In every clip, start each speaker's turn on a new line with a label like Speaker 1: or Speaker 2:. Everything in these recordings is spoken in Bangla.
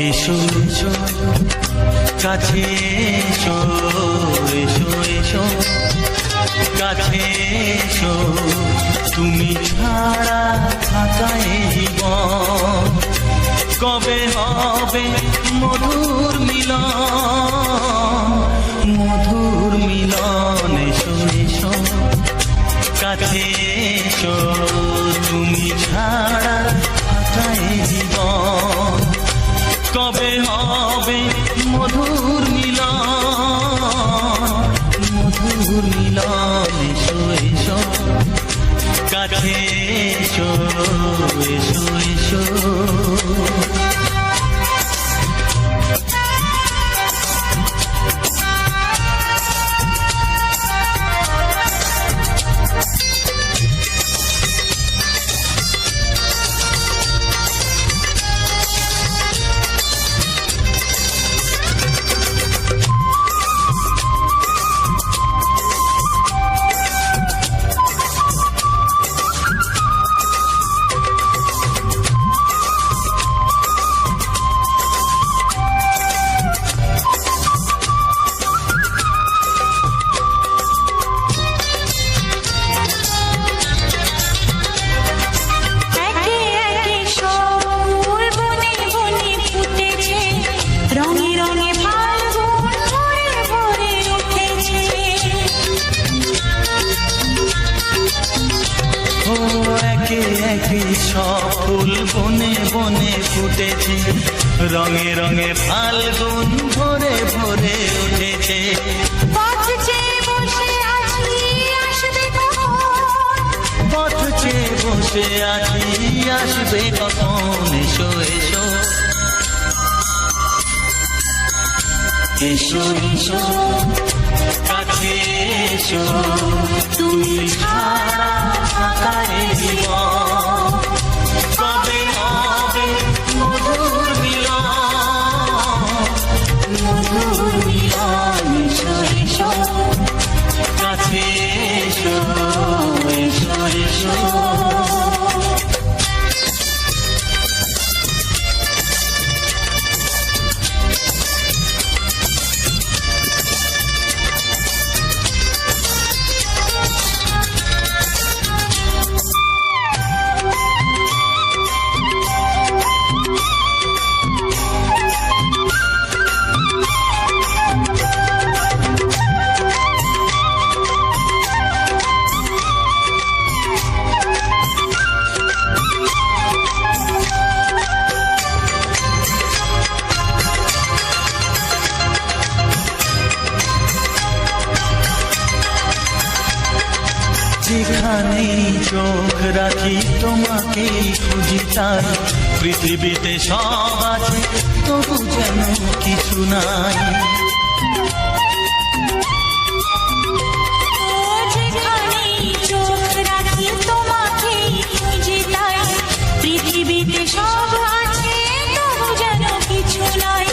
Speaker 1: এসো এসো কাছে এসো, এসো এসো কাছে এসো, তুমি ছাড়া থাকা এই জীবন কবে হবে মধুর মিলন, মধুর মিলন। এসো এসো কাছে এসো, তুমি ছাড়া থাকা এই জীবন কবে হবে মধুর মিলন, মধুর মিলন। এসো এসো কাছে এসো, এসো এসো। একে একে সব ফুল বনে বনে ফুটেছে, রঙে রঙে ফাল্গুন ভরে ভরে উঠেছে। পথ চেয়ে বসে আছি আসবে কখন, এসো এসো এসো এসো কাছে এসো, তুমি ছাড়া থাকা এই জীবন কবে হবে মধুর মিলন, মধুর মিলন। এসো এসো কাছে এসো, এসো এসো। যেখানেই চোখ রাখি তোমাকেই খুঁজি, তাই পৃথিবীতে সব আছে তবু যেন কিছু নাই।
Speaker 2: যেখানেই চোখ রাখি তোমাকেই খুঁজি, তাই পৃথিবীতে সব আছে তবু যেন কিছু নাই।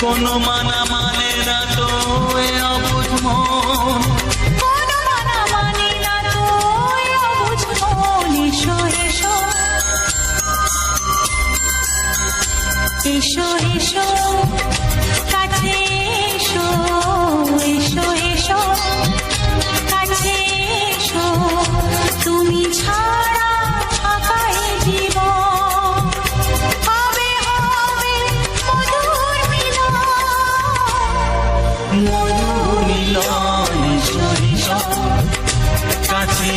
Speaker 1: কোনো মানা মানে না তো এ অবুঝ মন,
Speaker 2: এসো এসো কাছে এসো, এসো এসো কাছে এসো, তুমি ছাড়া থাকা এই জীবন কবে হবে মধুর মিলন,
Speaker 1: মধুর মিলন। এসো এসো কাছে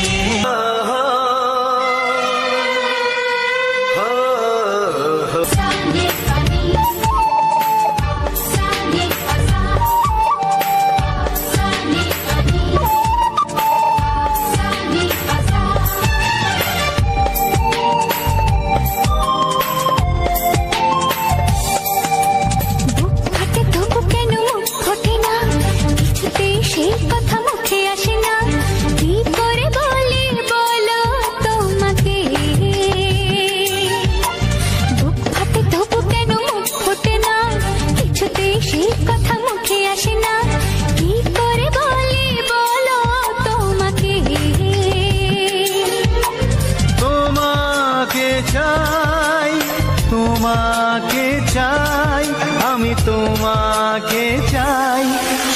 Speaker 3: তোমাকে চাই
Speaker 1: আমি তোমাকে চাই,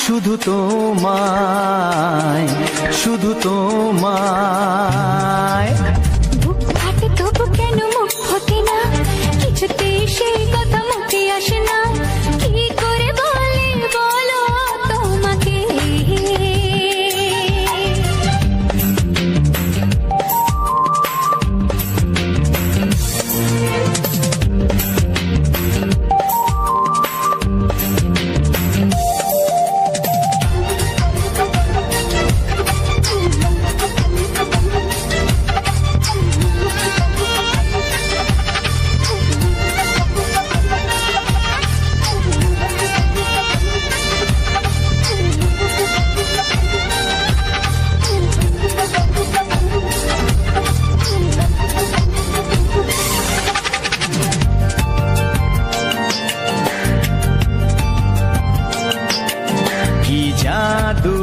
Speaker 1: শুধু তোমায়, শুধু তোমায়।
Speaker 2: বুক ফাটে তবু কেন মুখ ফোটে না, কিছুতেই সেই কথা মুখে আসে না, কি করে বলে বলো তোমাকে।
Speaker 1: কি জাদু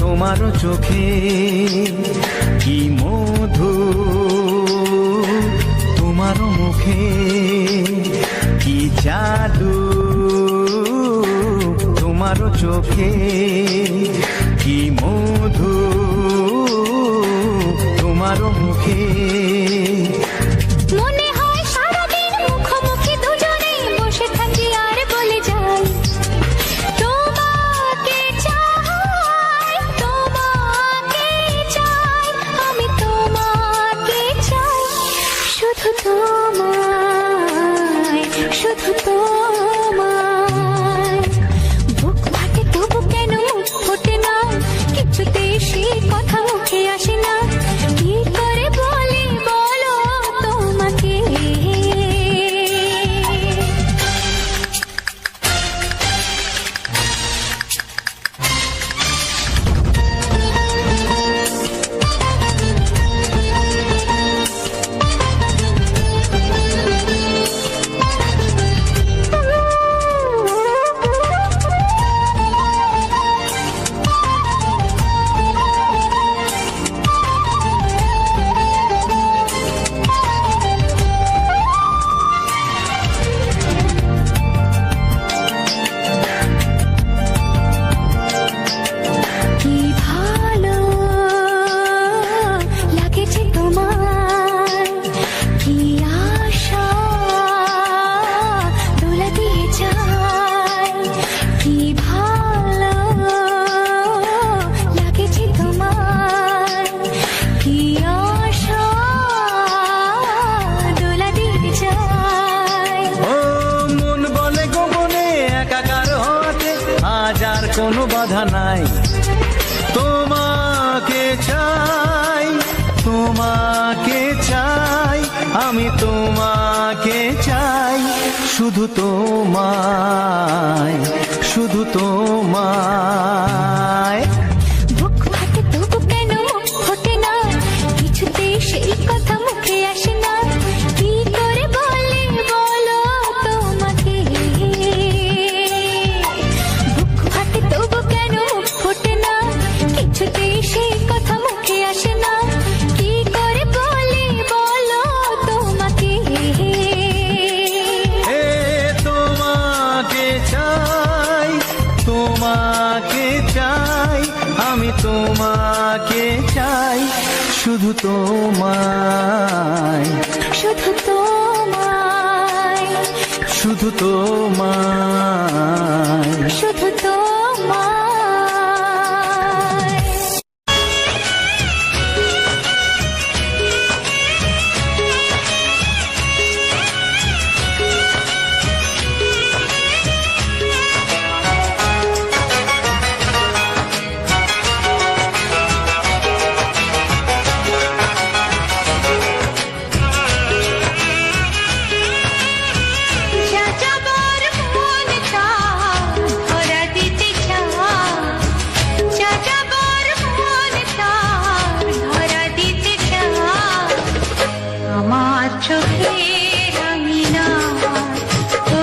Speaker 1: তোমার চোখে, কি মধু তোমার মুখে, কি জাদু তোমার চোখে, কি মধু তোমার মুখে।
Speaker 2: মনে হয় সারাদিন মুখোমুখি দুজনে বসে থাকি আর বলে যাই, তোমাকে চাই, তোমাকে চাই, আমি তোমাকে চাই, শুধু তোমায়, শুধু তোমায়। বুক ফাটে তবু কেন মুখ ফোটে না, কিছুতেই সেই কথা মুখে আসে না, কি করে বলে বলো তোমাকে। কি ভালো লাগেছে তোমার, কি আশা দোলা দিয়ে যায়, কি ভালো লাগেছে তোমার, কি আশা দোলা দিয়ে যায়।
Speaker 1: ও মন বলে গোপনে একাকার হতে আজ আর কোনো বাধা নাই, তোমাকে চাই, তোমাকে চাই, আমি তোমাকে চাই, শুধু তোমায়, শুধু তোমায়।
Speaker 2: বুক ফাটে তবু কেন মুখ ফোটে না, কিছুতেই সেই কথা মুখে আসে না, কি করে বলে বলো তোমাকে। বুক ফাটে তবু কেন মুখ ফোটে না, কিছুতেই সেই কথা মুখে আসে না, কি করে বলে বলো তোমাকে।
Speaker 1: এ তোমাকে চাই, তোমাকে চাই, আমি তোমাকে চাই, শুধু তোমায়,
Speaker 2: শুধু তোমায়,
Speaker 1: শুধু তোমায়।
Speaker 2: শুধু তোমায়। যাযাবর মন তার ধরা দিতে চায়, যাযাবর মন তার ধরা দিতে চায়, আমার চোখের আঙিনা, ও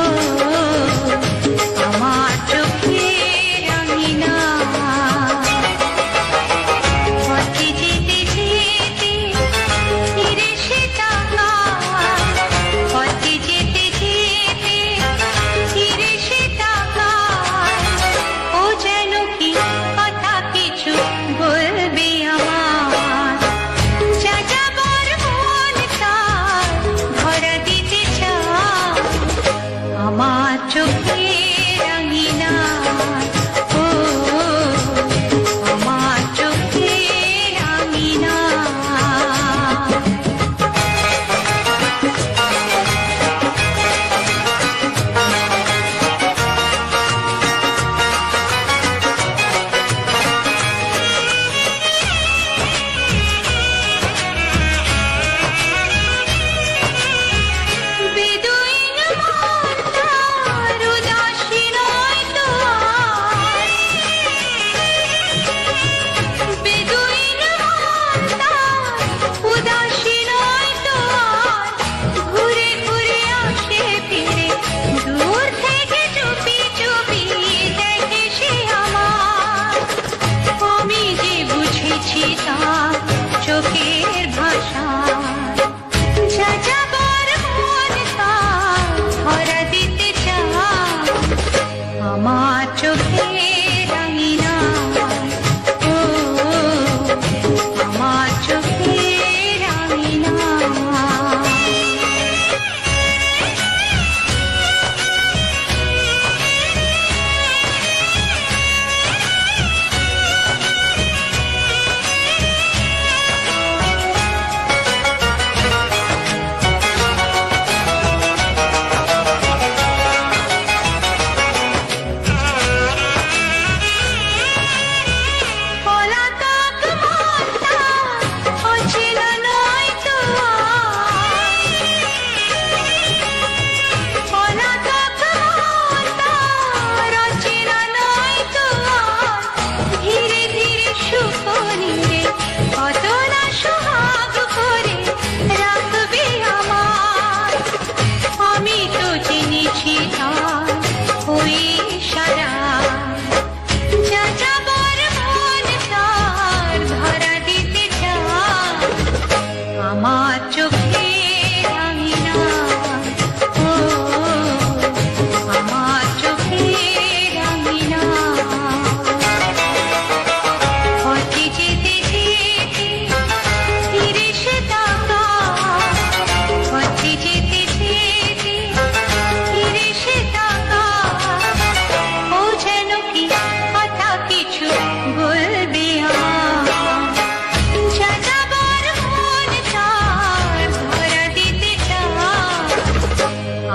Speaker 2: আমার চোখের আঙিনা। পথে যেতে যেতে ফিরে সে তাকায়, পথে যেতে যেতে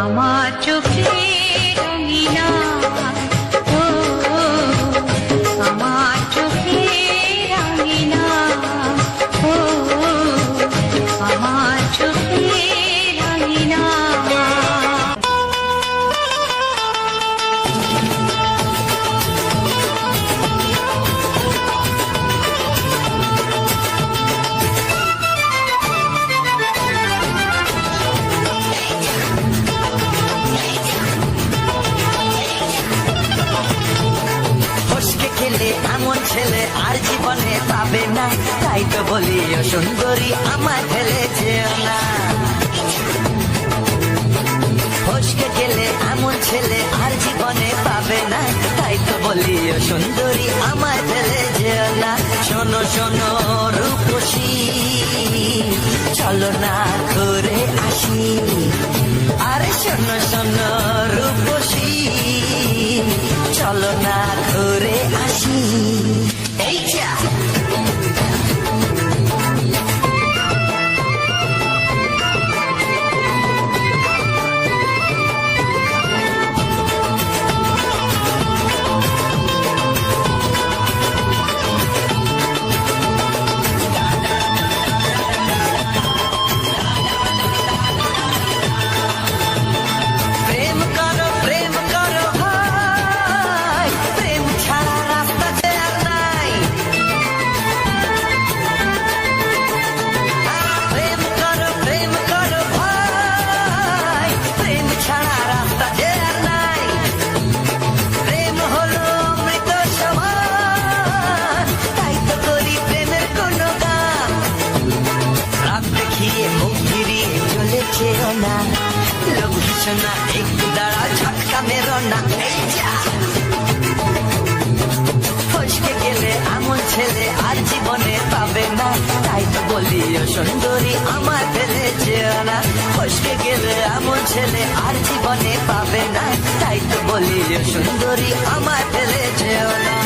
Speaker 2: আমার চোখে রঙিনা, ও আমার চোখে রঙিনা, ও আমার চোখে রঙিনা।
Speaker 3: ফসকে খেলে এমন ছেলে আর জীবনে পাবে না, তাই তো বলি ও সুন্দরী আমায় ফেলে যেও না। ফসকে খেলে এমন ছেলে আর জীবনে পাবে না, তাই তো বলি ও সুন্দরী আমায় ফেলে যেও না। শোনো শোনো রূপসী, চলো না ঘুরে আসি। আরে শোনো শোনো রূপসী, চলো না ঘুরে আসি। এই যা প্রেম করো প্রেম করো ভাই, প্রেম ছাড়া রাস্তা যে আর নাই। প্রেম করো ভাই, প্রেম ছাড়া রাস্তা যে আর নাই। প্রেম হলো অমৃত সমান, তাই তো করি প্রেমের কোনো গান। রাত দেখিয়ে মুখ ফিরিয়ে চলে যেও না, লোক ভীষণা একটু দাঁড়া ঝটকা মেরো না। এই যা ফসকে গেলে এমন ছেলে আর জীবনে পাবে না, তাই তো বলি ও সুন্দরী আমার ফেলে যেও না। ফসকে গেলে এমন ছেলে আর জীবনে পাবে না, তাই তো বলি ও সুন্দরী আমার ফেলে যেও না।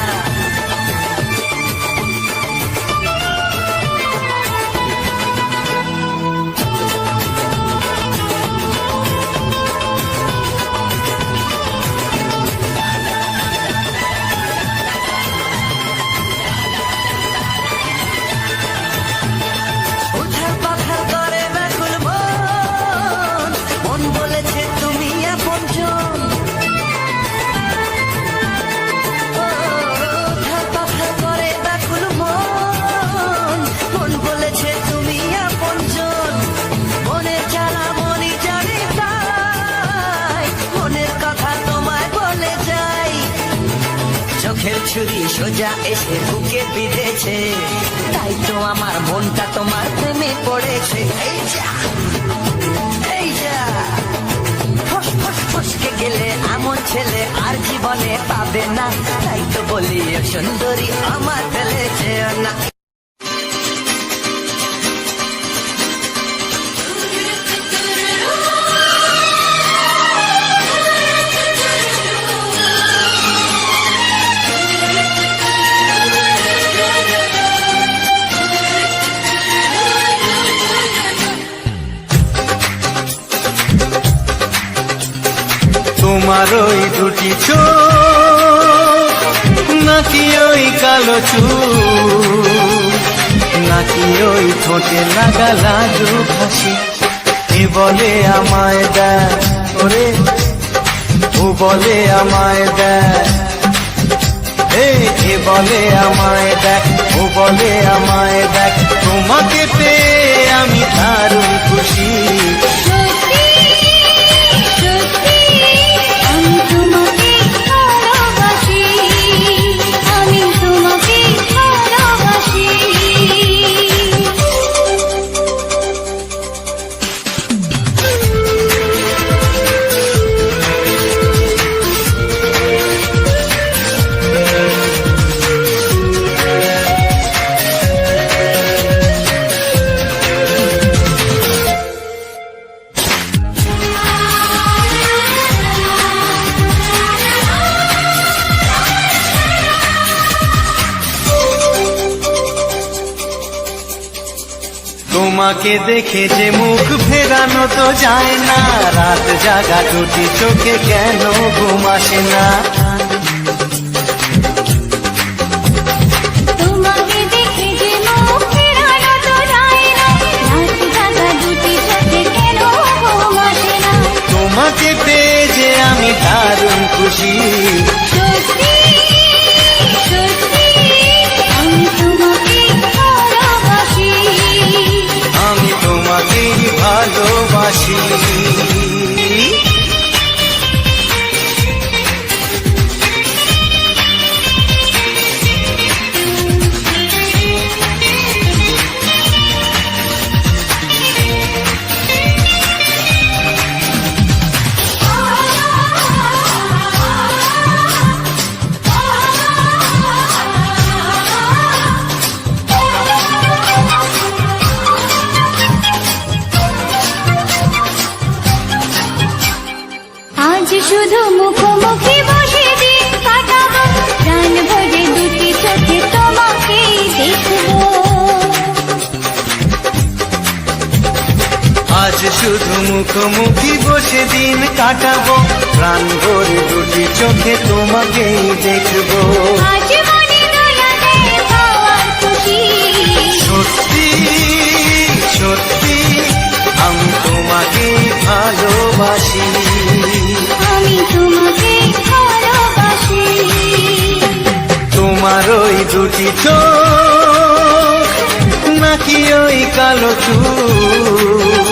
Speaker 3: উঠার পাখার করে ব্যাকুল মন, মন বলেছে তুমি আপনজন। উঠার পাখার করে ব্যাকুল মন, মন বলেছে তুমি আপনজন। মনের জ্বালা মনই জানে তাই, মনের কথা তোমায় বলে যাই। চোখের ছুরি সোজা এসে বুকে বিঁধেছে, তাই তো আমার মনটা তোমার প্রেমে পড়েছে। এই যা এই যা ফস ফস ফসকে গেলে এমন ছেলে আর জীবনে পাবে না, তাই তো বলি ও সুন্দরী আমার ফেলে যেও না।
Speaker 1: তোমার ওই দুটি চোখ, নাকি ওই কালো চুল, নাকি ওই ঠোঁটে লাগা লাজুক হাসি। এ বলে আমায় দেয় ওরে, ও বলে আমায় দেয়, এ বলে আমায় দেখ, ও বলে আমায় দেখ। তোমাকে পেয়ে আমি দারুণ খুশি।
Speaker 2: সত্যি সত্যি আমি তোমাকে ভালোবাসি, আমি তোমাকে ভালোবাসি।
Speaker 1: তোমাকে দেখে যে মুখ ফেরানো তো যায় না, রাত জাগা দুটি চোখে কেন ঘুম আসে না।
Speaker 2: তোমাকে দেখে যে মুখ ফেরানো তো যায় না, রাত জাগা দুটি চোখে কেন ঘুম আসে না।
Speaker 1: তোমাকে পেয়ে যে আমি দারুণ খুশি,
Speaker 2: সত্যি সত্যি আমি তোমাকে ভালোবাসি,
Speaker 1: আমি তোমাকেই ভালোবাসি।
Speaker 2: আজ শুধু মুখোমুখি বসে দিন কাটাবো, প্রাণ ভরে দুটি চোখে তোমাকেই দেখবো।
Speaker 1: আজ শুধু মুখোমুখি বসে দিন কাটাবো, প্রাণ ভরে দুটি চোখে তোমাকেই দেখবো।
Speaker 2: আজ মনে দোলাতে পাওয়ার খুশি,
Speaker 1: সত্যি সত্যি আমি তোমাকেই ভালোবাসি,
Speaker 2: আমি তোমাকে ভালোবাসি।
Speaker 1: তোমার ওই দুটি চোখ নাকি ওই কালো চুল,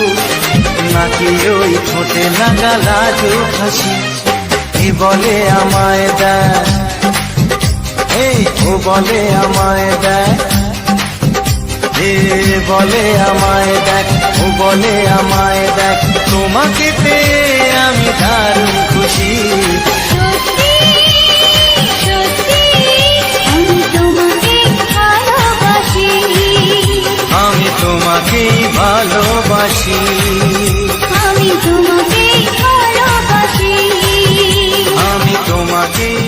Speaker 1: নাকি ওই ঠোঁটে লাগা লাজুক হাসি, এ বলে আমায় দেয়, এই ও বলে আমায় দেয়, এ বলে আমায় দেখ, ও বলে আমায় দেখ, তোমাকে পেয়ে আমি দারুণ খুশি।
Speaker 2: সত্যি সত্যি আমি তোমাকে ভালোবাসি,
Speaker 1: আমি তোমাকেই ভালোবাসি,
Speaker 2: আমি তোমাকে ভালোবাসি।
Speaker 1: আমি তোমাকেই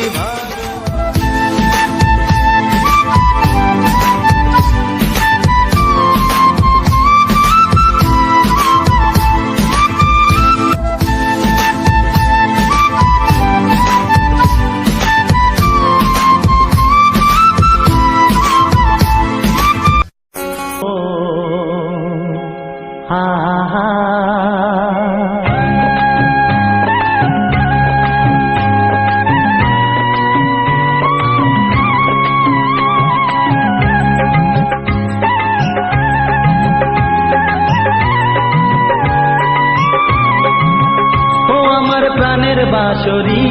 Speaker 1: বাঁশরি,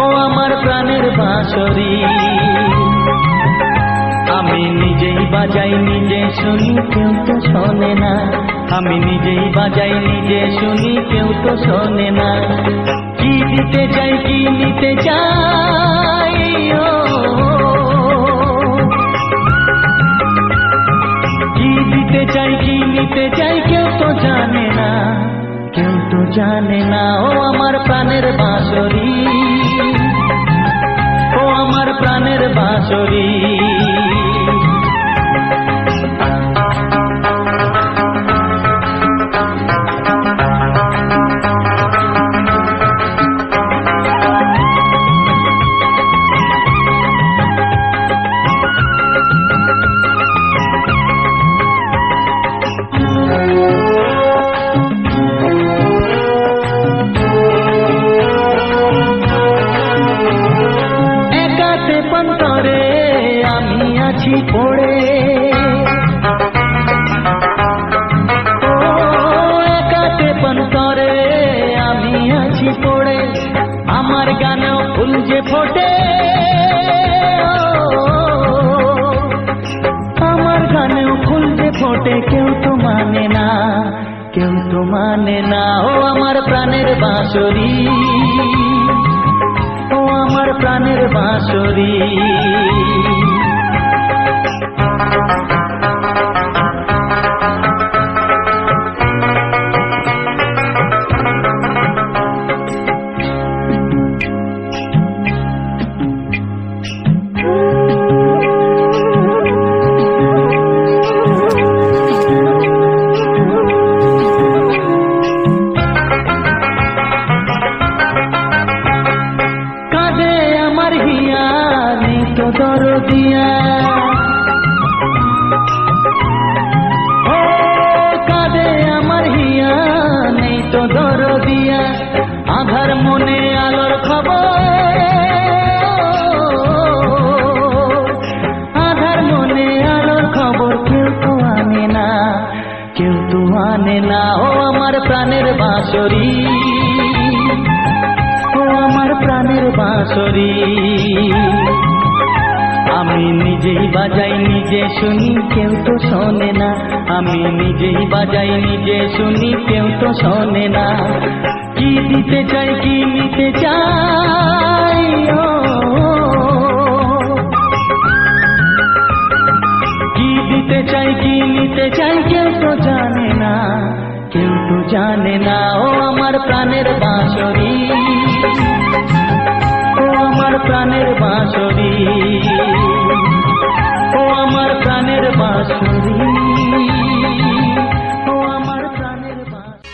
Speaker 1: ও আমার প্রাণের বাঁশরি, আমি নিজেই বাজাই নিজে শুনি কেউ তো শোনে না, আমি নিজেই বাজাই নিজে শুনি কেউ তো শোনে না। কি দিতে চাই কি নিতে চাই, কি দিতে চাই কি নিতে চাই কেউ তো জানে না, কেউ তো জানে না। ও আমার প্রাণের বাঁশরি, ও আমার প্রাণের বাঁশরি, পড়ে ও একাতে পন্তরে আমি আছি পড়ে, আমার গানেও ফুল যে ফোটে, আমার গানেও ফুল যে ফোটে, কেউ তো মানে না, কেউ তো মানে না। ও আমার প্রাণের বাঁশরি, ও আমার প্রাণের বাঁশরি, তো দরদিয়া, আধার মনে আলোর খবর, আধার মনে আলোর খবর কেউ তো আনে না, কেউ তো আনে না। ও আমার প্রাণের বাঁশরি, ও আমার প্রাণের বাঁশরি, আমি নিজেই বাজাই নিজে শুনি কেউ তো শোনে না, আমি নিজেই বাজাই নিজে শুনি কেউ তো শোনে না। কি দিতে চাই কি নিতে চাই, ও কি দিতে চাই কি নিতে চাই কেউ তো জানে না, কেউ তো জানে না। ও আমার প্রাণের বাঁশরি, ও আমার প্রাণের বাঁশরি, ও আমার প্রাণের বাঁশরি, ও আমার প্রাণের বাঁশরি।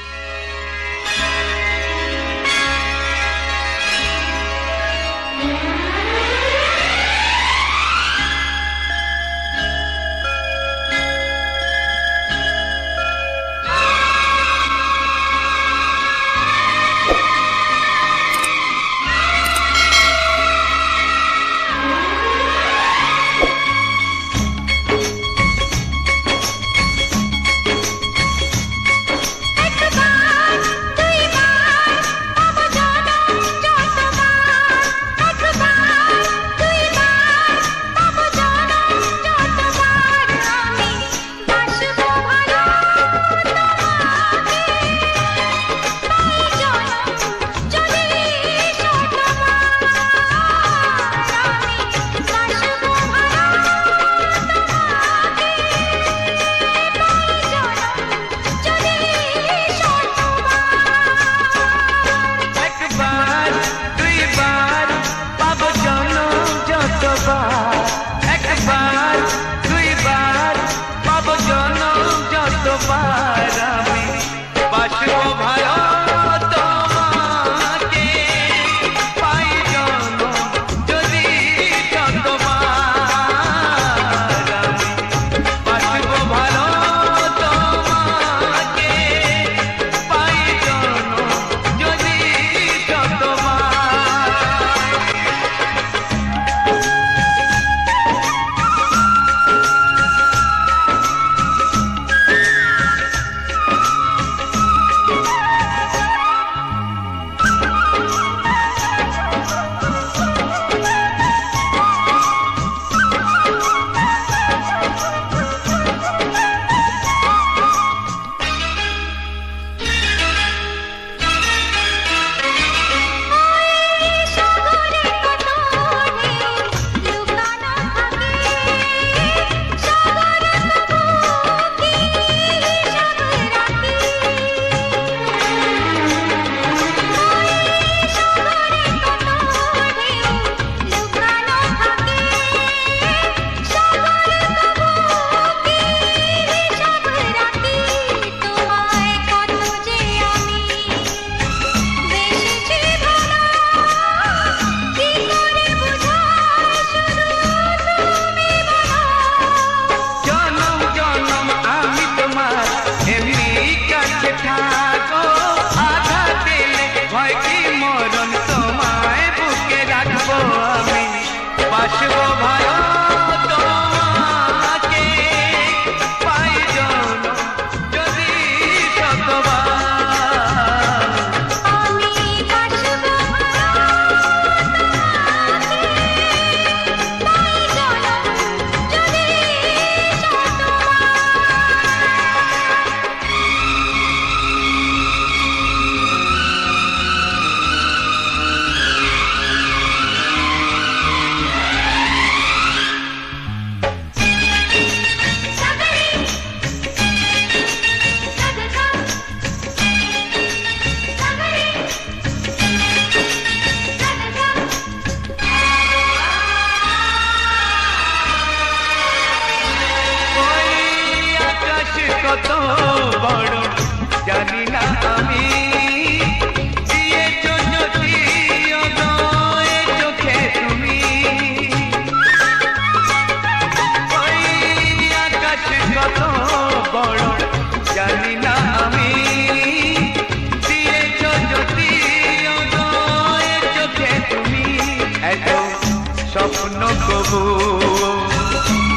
Speaker 4: তবু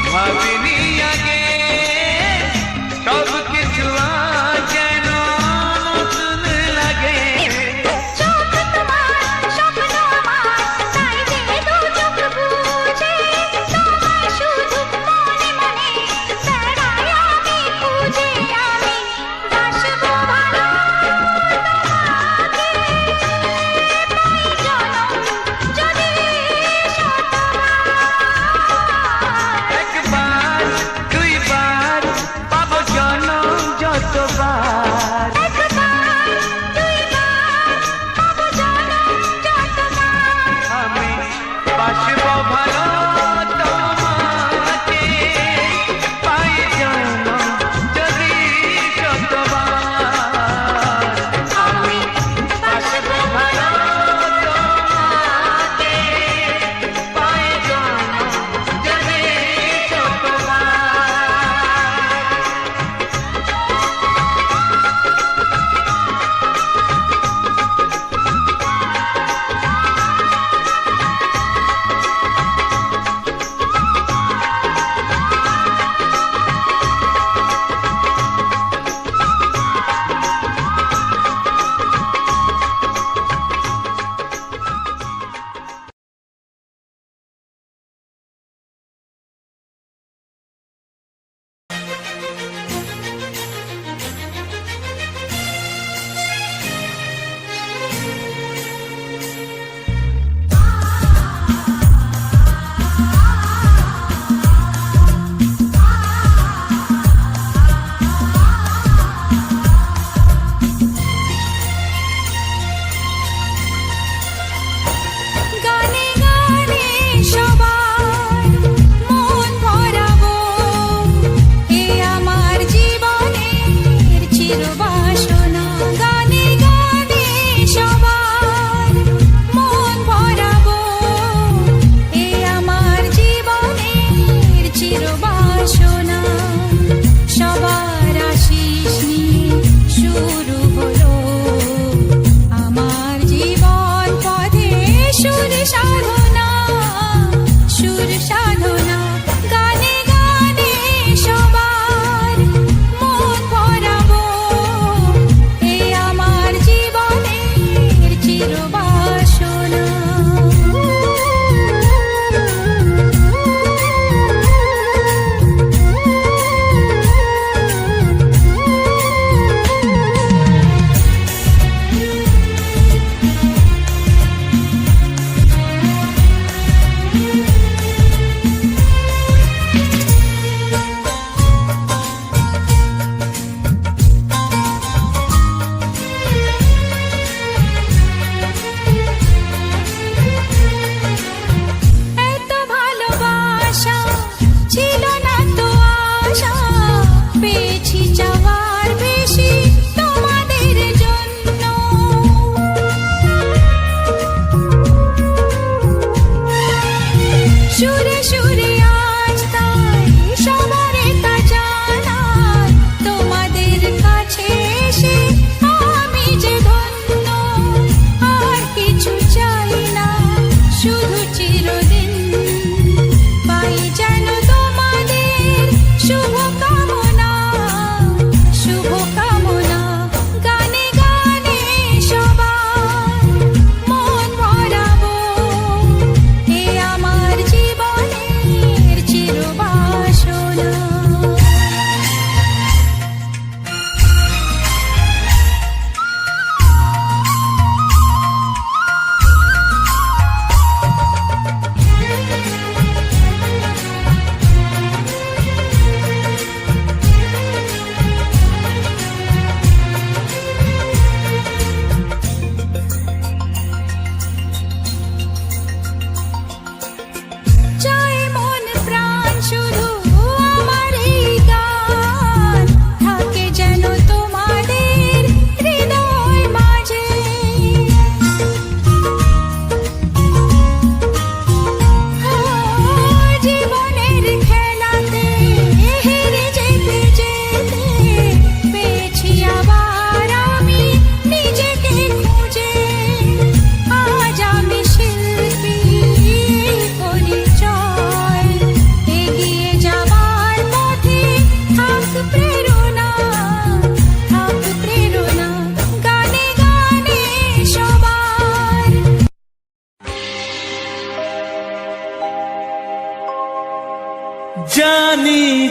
Speaker 4: ভাবিনি আগে সব কিছু আজ যেন নতুন লাগে।
Speaker 2: চোখ তোমার স্বপ্ন আমার তাই যে দু চোখ বুঝে তোমায় শুধু মনে মনে বেড়াই আমি খুঁজে আমি বাসবো ভালো তোমাকে পাই জনম যদি শতবার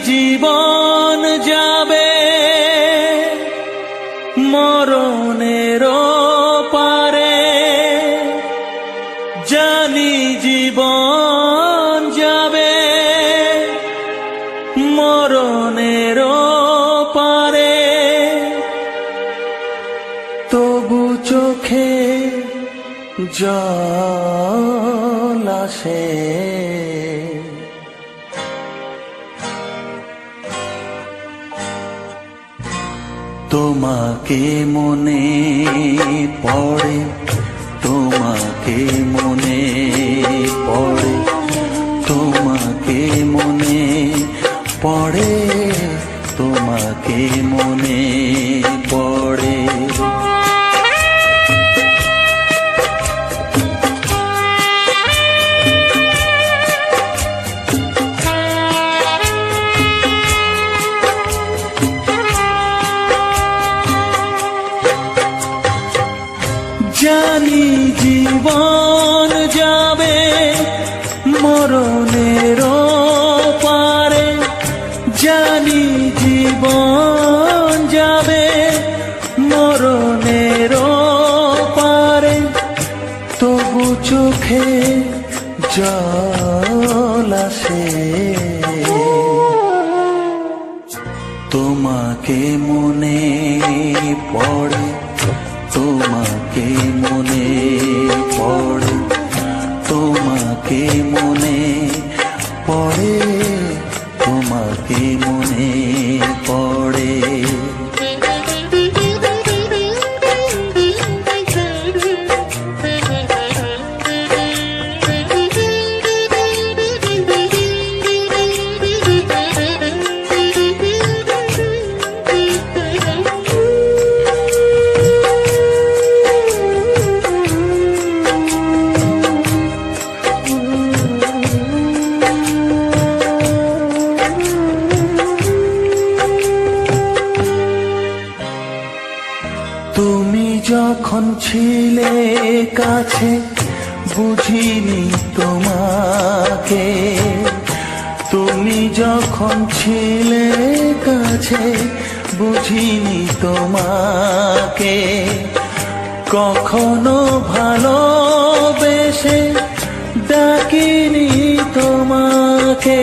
Speaker 1: জীবন যাবে মরণের পারে, জানি জীবন যাবে মরণের পারে, তবু চোখে জল আসে। তোমাকে মনে পড়ে, তোমাকে মনে পড়ে, তোমাকে মনে পড়ে, তোমাকে মনে পড়ে। জানি জীবন যাবে মরণের পারে, জানি জীবন যাবে মরণের পারে, তবু চোখে জল আসে। তোমাকে মনে পড়ে, তোমাকে মনে পড়ে, তোমাকে মনে পড়ে, তোমাকে মনে পড়ে। তুমি যখন ছিলে কাছে বুঝিনি তোমাকে, তুমি যখন ছিলে কাছে বুঝিনি তোমাকে, কখনো ভালোবেসে ডাকিনি তোমাকে।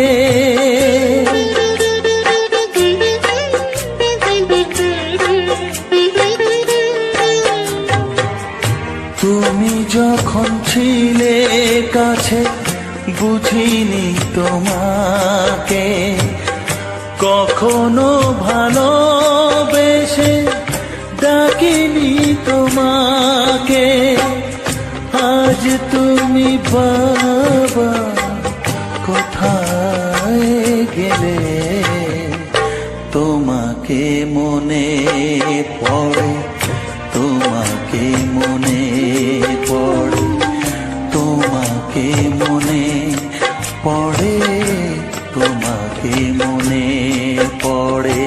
Speaker 1: তুমি যখন ছিলে কাছে বুঝিনি তোমাকে, কখনো ভালোবেসে ডাকিনি তোমাকে। আজ তুমি বাবা কোথায় গেলে, তোমাকে মনে পড়ে, তোমাকে মনে পড়ে, তোমাকে মনে পড়ে, তোমাকে মনে পড়ে।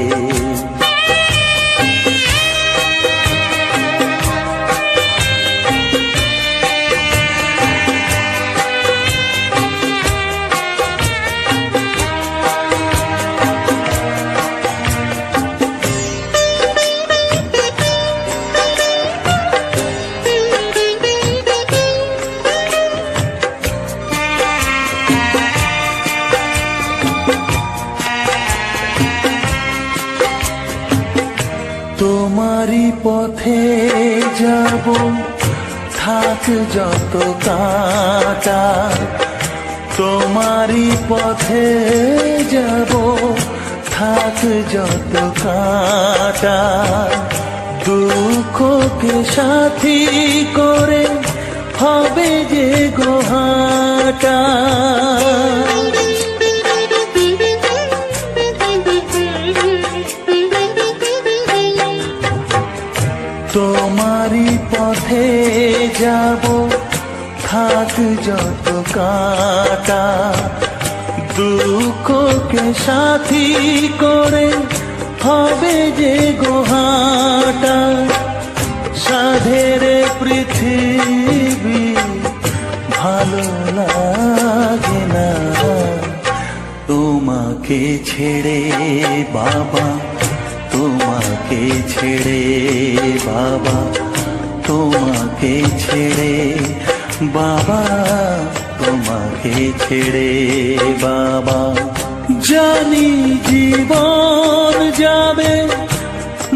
Speaker 1: তোমারই পথে যাব থাক যত কাঁটা, তোমারই পথে যাব থাক যত কাঁটা, দুঃখকে সাথী করে হবে যে গোহাটা। তোমারই পথে যাব থাক যত কাঁটা, দুঃখকে সাথী করে হবে যে গোহাটা। সাধের পৃথিবী ভালো লাগে না তোমাকে তোমাকে ছেড়ে বাবা, তোমাকে ছেড়ে বাবা, তোমাকে ছেড়ে বাবা, তোমাকে ছেড়ে বাবা। জানি জীবন যাবে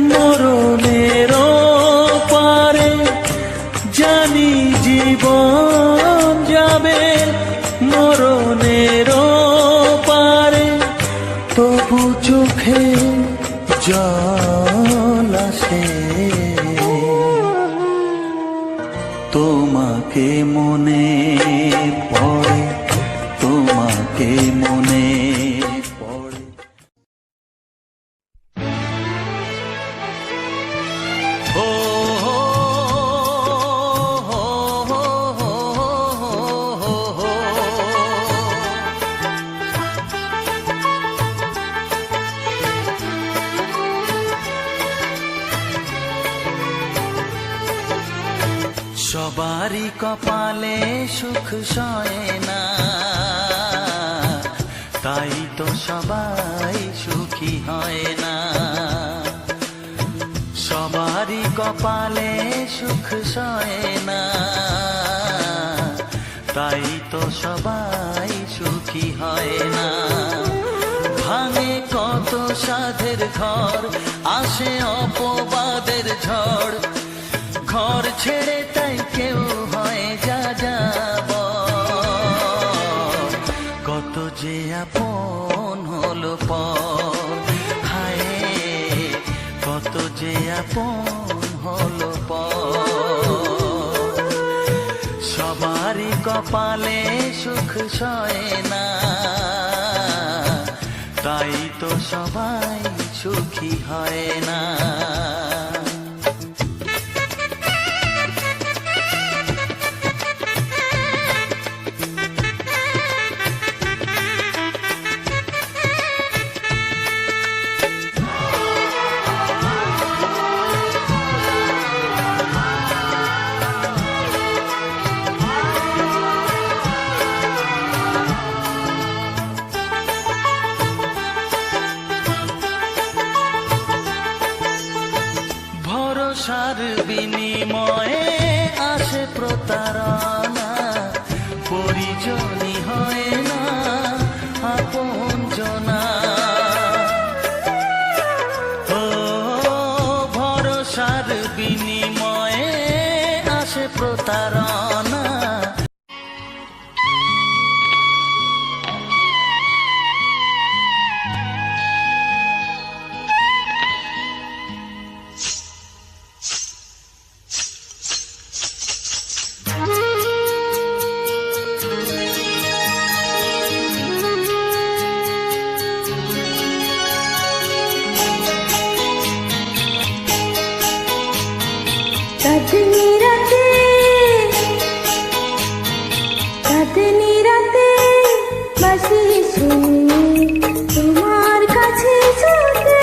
Speaker 1: মরণের পারে, জানি জীবন যাবে মরণের পারে, তবু চোখে জল আসে তোমাকে মনে পড়ে, তোমাকে মনে পড়ে। ও হো হো হো হো হো। সবারই কপালে সুখ সয় না, তাই তো সবাই সুখী হয় না। সবারই কপালে সুখ সয় না, তাই তো সবাই সুখী হয় না। ভাঙে কত সাধের ঘর, আসে অপবাদের ঝড়, ঘর ছেড়ে তাই কেউ হয় যা যাব। কত যে আপন হলো পর, হায় কত যে আপন হলো পর। সবারই কপালে সুখ সয় না, তাই তো সবাই সুখী হয় না। ভরসার বিনিময়ে আসে প্রতারণা, পরিজনই হয় না আপনজনা। ও ভরসার বিনিময়ে আসে প্রতারণা।
Speaker 2: কাঁদনি রাতে, কাঁদনি রাতে বাঁশি শুনি, তোমার কাছে ছুটে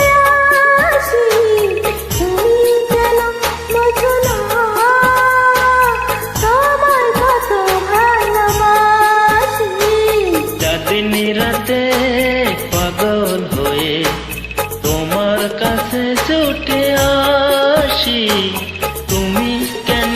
Speaker 2: আসি। তুমি কেন বোঝো না তোমার কত ভালোবাসি।
Speaker 1: চাঁদনি রাতে পাগল হয়ে তোমার কাছে ছুটে আসি, তুমি কেন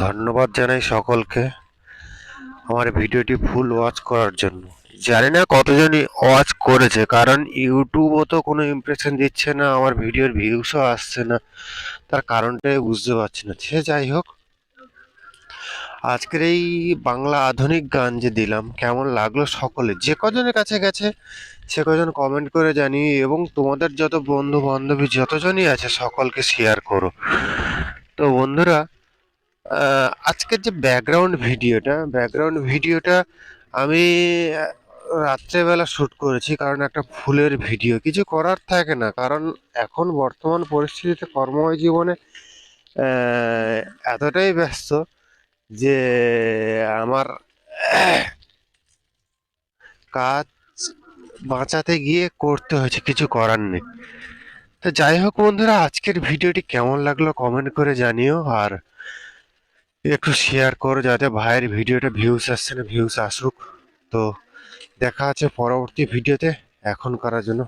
Speaker 5: ধন্যবাদ জানাই সকলকে আমার ভিডিওটি ফুল ওয়াচ করার জন্য। জানি না কতজনই ওয়াচ করেছে, কারণ ইউটিউবও তো কোনো ইমপ্রেশন দিচ্ছে না, আমার ভিডিওর ভিউসও আসছে না। তার কারণটাই বুঝতে পারছি না। সে যাই হোক, আজকের এই বাংলা আধুনিক গান যে দিলাম কেমন লাগলো সকলে, যে কজনের কাছে গেছে সে কজন কমেন্ট করে জানিয়ে, এবং তোমাদের যত বন্ধু বান্ধবী যতজনই আছে সকলকে শেয়ার করো। তো বন্ধুরা, আজকের যে ব্যাকগ্রাউন্ড ভিডিওটা আমি রাত্রেবেলা শ্যুট করেছি, কারণ একটা ফুলের ভিডিও। কিছু করার থাকে না, কারণ এখন বর্তমান পরিস্থিতিতে কর্মময় জীবনে আহ, এতটাই ব্যস্ত যে আমার কাজ বাঁচাতে গিয়ে করতে হয়েছে, কিছু করার নেই। তো যাই হোক বন্ধুরা, আজকের ভিডিওটি কেমন লাগলো কমেন্ট করে জানিও, আর একটু শেয়ার করো যাতে ভাইয়ের ভিডিওটা ভিউস আসছে না, ভিউস আসুক। তো দেখা আছে পরবর্তী ভিডিওতে। এখন করার জন্য